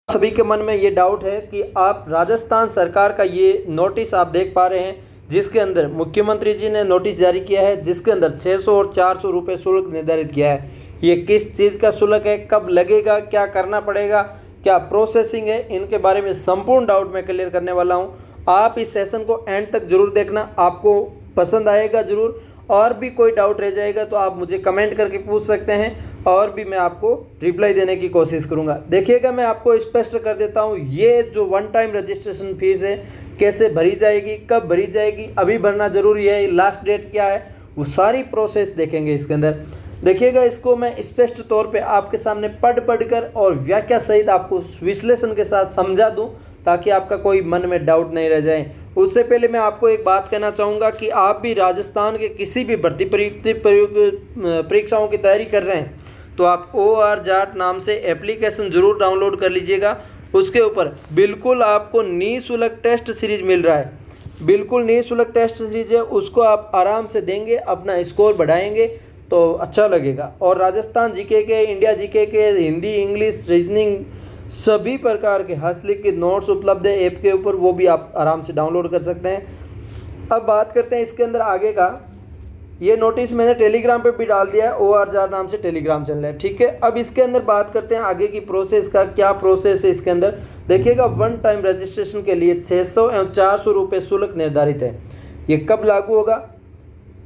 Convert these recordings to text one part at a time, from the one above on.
सभी के मन में ये डाउट है कि आप राजस्थान सरकार का ये नोटिस आप देख पा रहे हैं, जिसके अंदर मुख्यमंत्री जी ने नोटिस जारी किया है, जिसके अंदर 600 और 400 रुपये शुल्क निर्धारित किया है। ये किस चीज़ का शुल्क है, कब लगेगा, क्या करना पड़ेगा, क्या प्रोसेसिंग है, इनके बारे में संपूर्ण डाउट मैं क्लियर करने वाला हूँ। आप इस सेशन को एंड तक जरूर देखना, आपको पसंद आएगा ज़रूर। और भी कोई डाउट रह जाएगा तो आप मुझे कमेंट करके पूछ सकते हैं और भी मैं आपको रिप्लाई देने की कोशिश करूंगा। देखिएगा, मैं आपको स्पष्ट कर देता हूं, ये जो वन टाइम रजिस्ट्रेशन फीस है कैसे भरी जाएगी, कब भरी जाएगी, अभी भरना जरूरी है, लास्ट डेट क्या है, वो सारी प्रोसेस देखेंगे इसके अंदर। देखिएगा, इसको मैं स्पष्ट तौर पे आपके सामने पढ़ कर और व्याख्या सहित आपको विश्लेषण के साथ समझा दूं, ताकि आपका कोई मन में डाउट नहीं रह जाए। उससे पहले मैं आपको एक बात कहना चाहूँगा कि आप भी राजस्थान के किसी भी भर्ती परीक्षाओं की तैयारी कर रहे हैं तो आप OR जाट नाम से एप्लीकेशन ज़रूर डाउनलोड कर लीजिएगा। उसके ऊपर बिल्कुल आपको निःशुल्क टेस्ट सीरीज मिल रहा है, बिल्कुल निःशुल्क टेस्ट सीरीज है, उसको आप आराम से देंगे, अपना स्कोर बढ़ाएंगे तो अच्छा लगेगा। और राजस्थान जीके के, इंडिया जीके के, हिंदी, इंग्लिश, रीजनिंग, सभी प्रकार के हस्तलिखित नोट्स उपलब्ध है ऐप के ऊपर, वो भी आप आराम से डाउनलोड कर सकते हैं। अब बात करते हैं इसके अंदर आगे का। ये नोटिस मैंने टेलीग्राम पे भी डाल दिया है, OR जाट नाम से टेलीग्राम चल रहा है, ठीक है। अब इसके अंदर बात करते हैं आगे की प्रोसेस का, क्या प्रोसेस है इसके अंदर। देखिएगा, वन टाइम रजिस्ट्रेशन के लिए 600 एवं 400 रुपये शुल्क निर्धारित है। ये कब लागू होगा?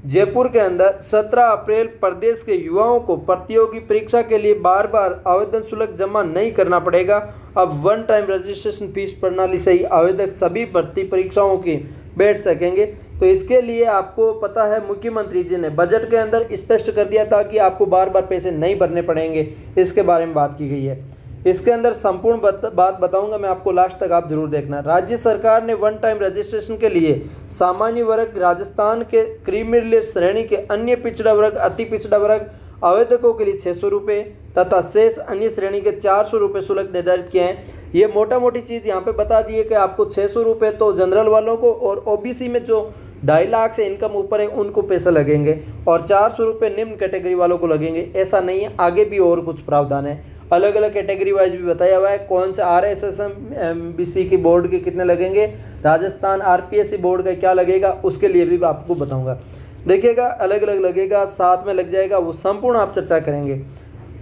जयपुर के अंदर 17 अप्रैल प्रदेश के युवाओं को प्रतियोगी परीक्षा के लिए बार बार आवेदन शुल्क जमा नहीं करना पड़ेगा। अब वन टाइम रजिस्ट्रेशन फीस प्रणाली से ही आवेदक सभी भर्ती परीक्षाओं की बैठ सकेंगे। तो इसके लिए आपको पता है, मुख्यमंत्री जी ने बजट के अंदर स्पष्ट कर दिया था कि आपको बार बार पैसे नहीं भरने पड़ेंगे, इसके बारे में बात की गई है। इसके अंदर संपूर्ण बात बताऊंगा मैं आपको, लास्ट तक आप जरूर देखना। राज्य सरकार ने वन टाइम रजिस्ट्रेशन के लिए सामान्य वर्ग, राजस्थान के क्रीमी श्रेणी के अन्य पिछड़ा वर्ग, अति पिछड़ा वर्ग आवेदकों के लिए 600 रुपये तथा शेष अन्य श्रेणी के 400 रुपये शुल्क निर्धारित किए हैं। ये मोटा मोटी चीज़ यहाँ पे बता दी है कि आपको 600 रुपये तो जनरल वालों को, और OBC में जो 2.5 लाख से इनकम ऊपर है उनको पैसे लगेंगे, और 400 रुपये निम्न कैटेगरी वालों को लगेंगे। ऐसा नहीं है, आगे भी और कुछ प्रावधान है, अलग अलग कैटेगरी वाइज भी बताया हुआ है। कौन सा RSSM-BC की बोर्ड के कितने लगेंगे, राजस्थान RPSC बोर्ड का क्या लगेगा, उसके लिए भी आपको बताऊंगा। देखिएगा, अलग अलग लगेगा, साथ में लग जाएगा, वो संपूर्ण आप चर्चा करेंगे।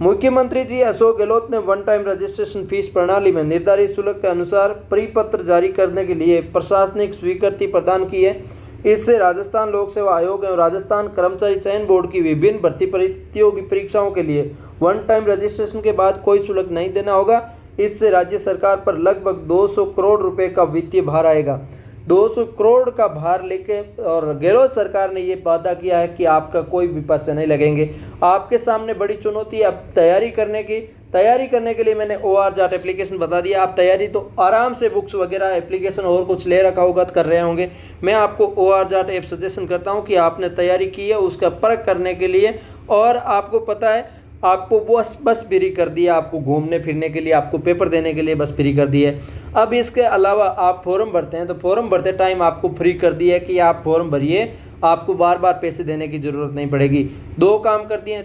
मुख्यमंत्री जी अशोक गहलोत ने वन टाइम रजिस्ट्रेशन फीस प्रणाली में निर्धारित शुल्क के अनुसार परिपत्र जारी करने के लिए प्रशासनिक स्वीकृति प्रदान की है। इससे राजस्थान लोक सेवा आयोग एवं राजस्थान कर्मचारी चयन बोर्ड की विभिन्न भर्ती प्रतियोगी परीक्षाओं के लिए वन टाइम रजिस्ट्रेशन के बाद कोई शुल्क नहीं देना होगा। इससे राज्य सरकार पर लगभग 200 करोड़ रुपए का वित्तीय भार आएगा। 200 करोड़ का भार लेके, और गहलोत सरकार ने ये वादा किया है कि आपका कोई भी पैसे नहीं लगेंगे। आपके सामने बड़ी चुनौती है अब तैयारी करने के लिए मैंने OR जाट एप्लीकेशन बता दिया। आप तैयारी तो आराम से बुक्स वगैरह, एप्लीकेशन और कुछ ले रखा होगा तो कर रहे होंगे। मैं आपको OR जाट ऐप सजेशन करता हूँ कि आपने तैयारी की है उसका परख करने के लिए, और आपको पता है आपको बस फ्री कर दिया, आपको घूमने फिरने के लिए, आपको पेपर देने के लिए बस फ्री कर दिया है। अब इसके अलावा आप फॉर्म भरते हैं तो फॉर्म भरते टाइम आपको फ्री कर दिया है कि आप फॉर्म भरिए, आपको बार बार पैसे देने की ज़रूरत नहीं पड़ेगी। 2 काम कर दिए।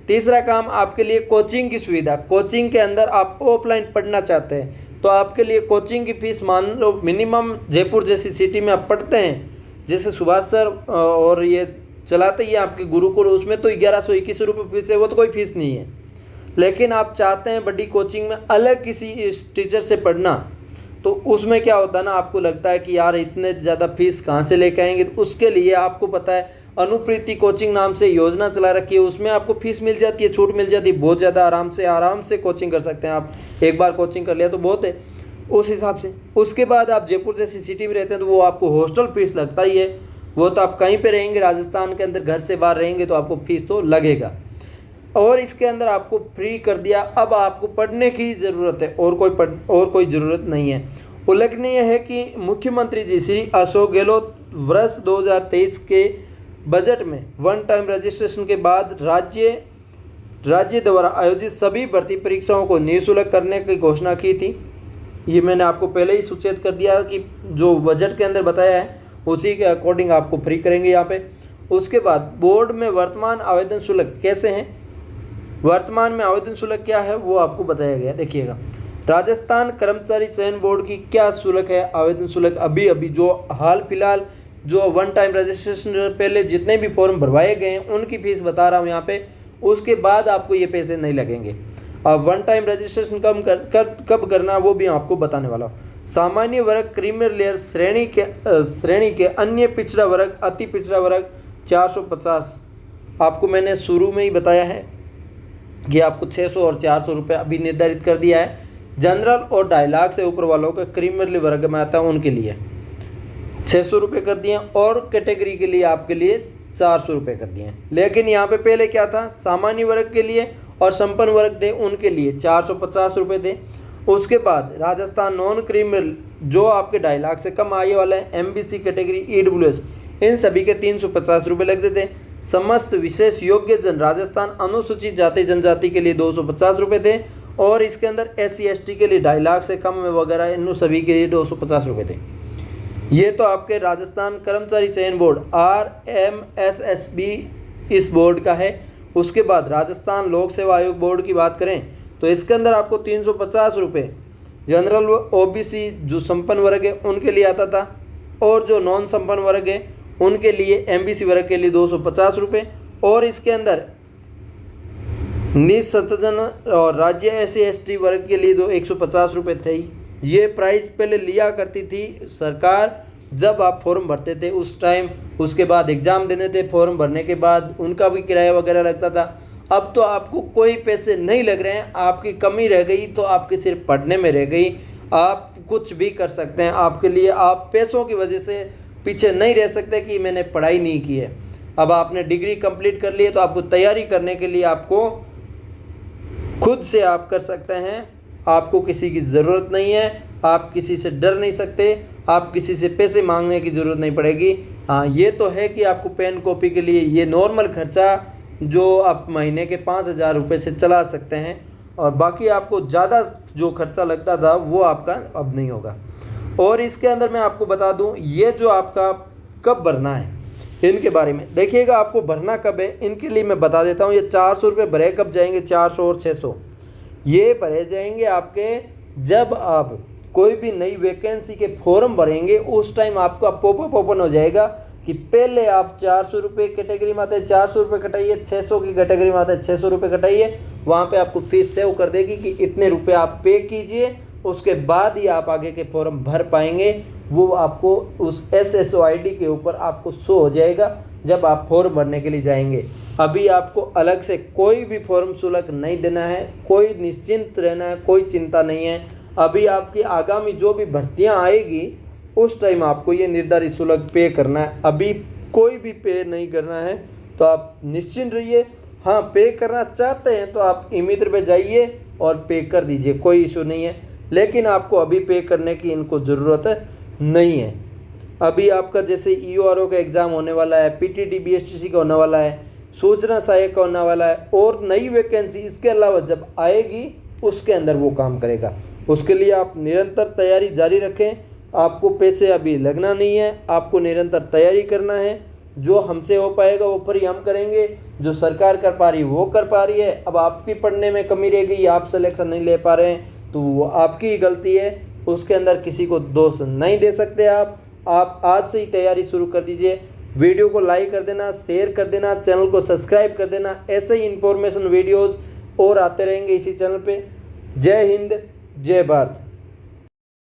तीसरा काम आपके लिए कोचिंग की सुविधा। कोचिंग के अंदर आप ऑफलाइन पढ़ना चाहते हैं तो आपके लिए कोचिंग की फीस मान लो मिनिमम जयपुर जैसी सिटी में आप पढ़ते हैं, जैसे सुभाष सर और ये चलाते ही आपके गुरुकुल, उसमें तो 1121 रुपये फीस है, वो तो कोई फीस नहीं है। लेकिन आप चाहते हैं बड़ी कोचिंग में अलग किसी टीचर से पढ़ना, तो उसमें क्या होता है ना, आपको लगता है कि यार इतने ज़्यादा फीस कहाँ से लेके आएंगे। तो उसके लिए आपको पता है अनुप्रीति कोचिंग नाम से योजना चला रखी है, उसमें आपको फीस मिल जाती है, छूट मिल जाती है बहुत ज़्यादा। आराम से कोचिंग कर सकते हैं आप, एक बार कोचिंग कर लिया तो बहुत है उस हिसाब से। उसके बाद आप जयपुर जैसी सिटी में रहते हैं तो वो आपको हॉस्टल फीस लगता ही है, वो तो आप कहीं पे रहेंगे राजस्थान के अंदर, घर से बाहर रहेंगे तो आपको फीस तो लगेगा। और इसके अंदर आपको फ्री कर दिया। अब आपको पढ़ने की ज़रूरत है, और कोई ज़रूरत नहीं है। उल्लेखनीय है कि मुख्यमंत्री जी श्री अशोक गहलोत वर्ष 2023 के बजट में वन टाइम रजिस्ट्रेशन के बाद राज्य द्वारा आयोजित सभी भर्ती परीक्षाओं को निःशुल्क करने की घोषणा की थी। ये मैंने आपको पहले ही सूचित कर दिया कि जो बजट के अंदर बताया है उसी के अकॉर्डिंग आपको फ्री करेंगे यहाँ पे। उसके बाद बोर्ड में वर्तमान आवेदन शुल्क कैसे हैं, वर्तमान में आवेदन शुल्क क्या है वो आपको बताया गया। देखिएगा, राजस्थान कर्मचारी चयन बोर्ड की क्या शुल्क है, आवेदन शुल्क अभी जो हाल फिलहाल जो वन टाइम रजिस्ट्रेशन पहले जितने भी फॉर्म भरवाए गए हैं उनकी फीस बता रहा हूँ यहाँ पे, उसके बाद आपको ये पैसे नहीं लगेंगे। अब वन टाइम रजिस्ट्रेशन कब करना वो भी आपको बताने वाला हूँ। सामान्य वर्ग, क्रीमियर लेयर श्रेणी के अन्य पिछड़ा वर्ग, अति पिछड़ा वर्ग 450। आपको मैंने शुरू में ही बताया है कि आपको 600 और 400 रुपये अभी निर्धारित कर दिया है। जनरल और 2.5 लाख से ऊपर वालों का क्रीमियर वर्ग में आता है उनके लिए 600 रुपये कर दिए और कैटेगरी के लिए आपके लिए 400 रुपये कर दिए। लेकिन यहाँ पे पहले क्या था, सामान्य वर्ग के लिए और संपन्न वर्ग थे उनके लिए 450 रुपये थे। उसके बाद राजस्थान नॉन क्रीमियल जो आपके 2.5 लाख से कम आय वाले हैं, एमबीसी कैटेगरी, ईडब्ल्यूएस, इन सभी के 350 रुपये लगते थे। समस्त विशेष योग्य जन राजस्थान अनुसूचित जाति जनजाति के लिए 250 रुपये थे और इसके अंदर SC ST के लिए 2.5 लाख से कम वगैरह इन सभी के लिए 250 रुपये थे। ये तो आपके राजस्थान कर्मचारी चयन बोर्ड RMSSB इस बोर्ड का है। उसके बाद राजस्थान लोक सेवा आयोग बोर्ड की बात करें तो इसके अंदर आपको 350 रुपये जनरल OBC जो संपन्न वर्ग है उनके लिए आता था और जो नॉन संपन्न वर्ग है उनके लिए MBC वर्ग के लिए 250 रुपये और इसके अंदर निःसंतजन और राज्य SC ST वर्ग के लिए 150 रुपये थे। ये प्राइस पहले लिया करती थी सरकार जब आप फॉर्म भरते थे उस टाइम, उसके बाद एग्ज़ाम देने थे, फॉर्म भरने के बाद उनका भी किराया वगैरह लगता था। अब तो आपको कोई पैसे नहीं लग रहे हैं, आपकी कमी रह गई तो आपकी सिर्फ पढ़ने में रह गई। आप कुछ भी कर सकते हैं, आपके लिए आप पैसों की वजह से पीछे नहीं रह सकते कि मैंने पढ़ाई नहीं की है। अब आपने डिग्री कंप्लीट कर ली है तो आपको तैयारी करने के लिए आपको खुद से आप कर सकते हैं, आपको किसी की ज़रूरत नहीं है, आप किसी से डर नहीं सकते, आप किसी से पैसे मांगने की ज़रूरत नहीं पड़ेगी। हाँ ये तो है कि आपको पेन कॉपी के लिए ये नॉर्मल खर्चा जो आप महीने के 5,000 रुपये से चला सकते हैं और बाकी आपको ज़्यादा जो खर्चा लगता था वो आपका अब नहीं होगा। और इसके अंदर मैं आपको बता दूं ये जो आपका कब भरना है इनके बारे में देखिएगा, आपको भरना कब है इनके लिए मैं बता देता हूं। ये 400 रुपये भरे कब जाएंगे, 400 और 600 ये भरे जाएंगे आपके जब आप कोई भी नई वैकेंसी के फॉर्म भरेंगे उस टाइम आपका पॉपअप ओपन हो जाएगा कि पहले आप 400 रुपये कैटेगरी में आते हैं 400 रुपये कटाइए, 600 की कैटेगरी में आते हैं 600 रुपये कटाइए। वहाँ पे आपको फीस सेव कर देगी कि इतने रुपए आप पे कीजिए, उसके बाद ही आप आगे के फॉर्म भर पाएंगे। वो आपको उस SSOID के ऊपर आपको शो हो जाएगा जब आप फॉर्म भरने के लिए जाएंगे। अभी आपको अलग से कोई भी फॉर्म शुल्क नहीं देना है, कोई निश्चिंत रहना है, कोई चिंता नहीं है। अभी आपकी आगामी जो भी भर्तियाँ आएगी उस टाइम आपको ये निर्धारित शुल्क पे करना है, अभी कोई भी पे नहीं करना है। तो आप निश्चिंत रहिए। हाँ पे करना चाहते हैं तो आप ई-मित्र पे जाइए और पे कर दीजिए, कोई इशू नहीं है, लेकिन आपको अभी पे करने की इनको ज़रूरत नहीं है। अभी आपका जैसे EORO का एग्ज़ाम होने वाला है, PTT BSTC का होने वाला है, सूचना सहायक का होने वाला है और नई वैकेंसी इसके अलावा जब आएगी उसके अंदर वो काम करेगा। उसके लिए आप निरंतर तैयारी जारी रखें, आपको पैसे अभी लगना नहीं है, आपको निरंतर तैयारी करना है। जो हमसे हो पाएगा वो पर ही हम करेंगे, जो सरकार कर पा रही है वो कर पा रही है। अब आपकी पढ़ने में कमी रह गई, आप सिलेक्शन नहीं ले पा रहे हैं तो वो आपकी ही गलती है, उसके अंदर किसी को दोष नहीं दे सकते आप आज से ही तैयारी शुरू कर दीजिए। वीडियो को लाइक कर देना, शेयर कर देना, चैनल को सब्सक्राइब कर देना। ऐसे ही इन्फॉर्मेशन वीडियोज़ और आते रहेंगे इसी चैनल पर। जय हिंद, जय भारत।